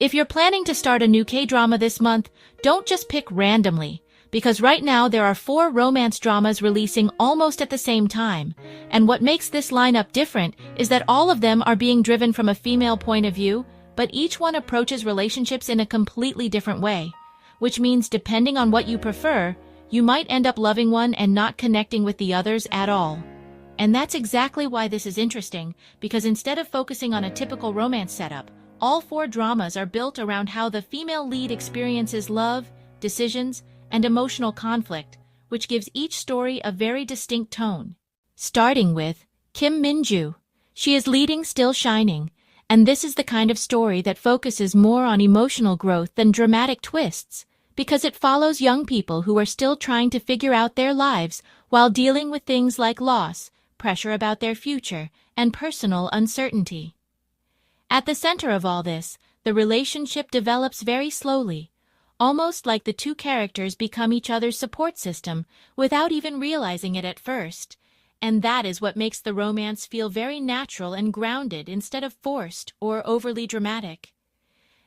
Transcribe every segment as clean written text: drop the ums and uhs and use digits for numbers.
If you're planning to start a new K-drama this month, don't just pick randomly, because right now there are 4 romance dramas releasing almost at the same time, and what makes this lineup different is that all of them are being driven from a female point of view, but each one approaches relationships in a completely different way, which means depending on what you prefer, you might end up loving one and not connecting with the others at all. And that's exactly why this is interesting, because instead of focusing on a typical romance setup, all 4 dramas are built around how the female lead experiences love, decisions, and emotional conflict, which gives each story a very distinct tone. Starting with Kim Min-ju. She is leading Still Shining, and this is the kind of story that focuses more on emotional growth than dramatic twists, because it follows young people who are still trying to figure out their lives while dealing with things like loss, pressure about their future, and personal uncertainty. At the center of all this, the relationship develops very slowly, almost like the 2 characters become each other's support system without even realizing it at first, and that is what makes the romance feel very natural and grounded instead of forced or overly dramatic.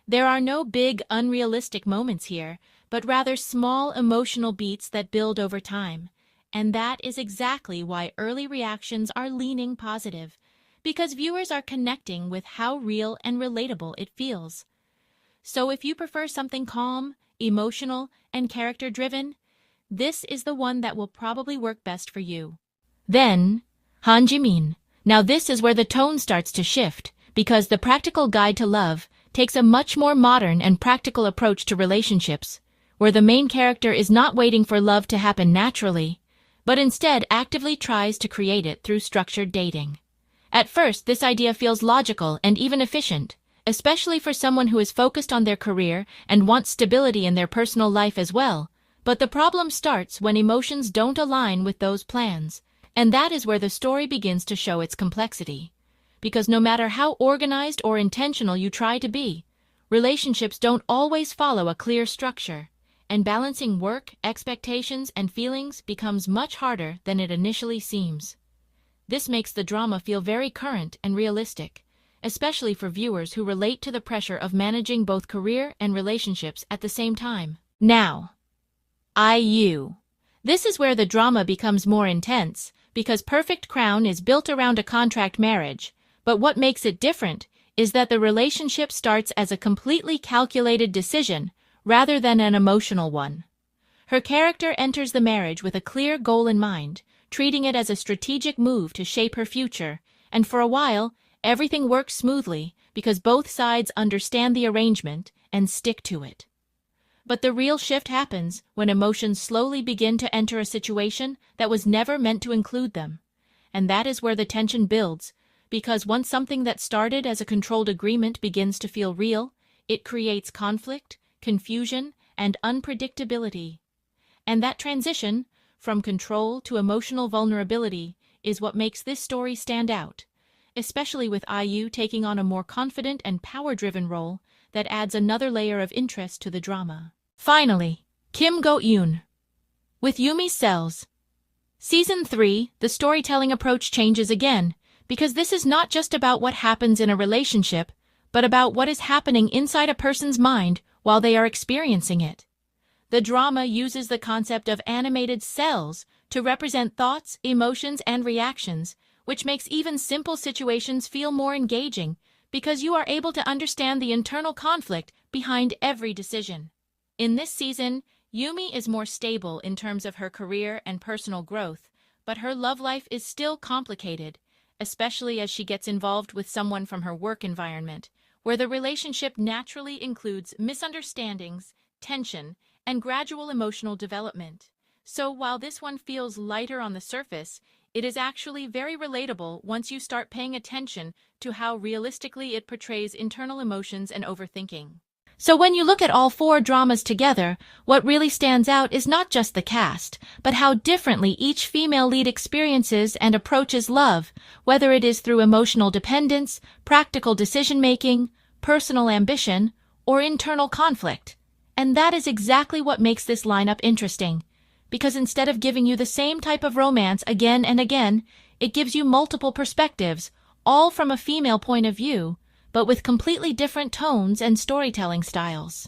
There are no big, unrealistic moments here, but rather small emotional beats that build over time, and that is exactly why early reactions are leaning positive, because viewers are connecting with how real and relatable it feels. So if you prefer something calm, emotional, and character-driven, this is the one that will probably work best for you. Then, Han Jimin. Now this is where the tone starts to shift, because The Practical Guide to Love takes a much more modern and practical approach to relationships, where the main character is not waiting for love to happen naturally, but instead actively tries to create it through structured dating. At first, this idea feels logical and even efficient, especially for someone who is focused on their career and wants stability in their personal life as well. But the problem starts when emotions don't align with those plans, and that is where the story begins to show its complexity. Because no matter how organized or intentional you try to be, relationships don't always follow a clear structure, and balancing work, expectations, and feelings becomes much harder than it initially seems. This makes the drama feel very current and realistic, especially for viewers who relate to the pressure of managing both career and relationships at the same time. Now, IU. This is where the drama becomes more intense, because Perfect Crown is built around a contract marriage, but what makes it different is that the relationship starts as a completely calculated decision rather than an emotional one. Her character enters the marriage with a clear goal in mind, treating it as a strategic move to shape her future, and for a while, everything works smoothly because both sides understand the arrangement and stick to it. But the real shift happens when emotions slowly begin to enter a situation that was never meant to include them, and that is where the tension builds, because once something that started as a controlled agreement begins to feel real, it creates conflict, confusion, and unpredictability. And that transition, from control to emotional vulnerability, is what makes this story stand out, especially with IU taking on a more confident and power-driven role that adds another layer of interest to the drama. Finally, Kim Go-eun. With Yumi's Cells. Season 3, the storytelling approach changes again, because this is not just about what happens in a relationship, but about what is happening inside a person's mind while they are experiencing it. The drama uses the concept of animated cells to represent thoughts, emotions, and reactions, which makes even simple situations feel more engaging because you are able to understand the internal conflict behind every decision. In this season, Yumi is more stable in terms of her career and personal growth, but her love life is still complicated, especially as she gets involved with someone from her work environment, where the relationship naturally includes misunderstandings, tension, and gradual emotional development. So while this one feels lighter on the surface, it is actually very relatable once you start paying attention to how realistically it portrays internal emotions and overthinking. So when you look at all 4 dramas together, what really stands out is not just the cast, but how differently each female lead experiences and approaches love, whether it is through emotional dependence, practical decision-making, personal ambition, or internal conflict. And that is exactly what makes this lineup interesting, because instead of giving you the same type of romance again and again, it gives you multiple perspectives, all from a female point of view, but with completely different tones and storytelling styles.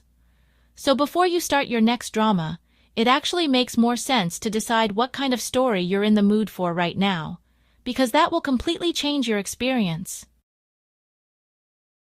So before you start your next drama, it actually makes more sense to decide what kind of story you're in the mood for right now, because that will completely change your experience.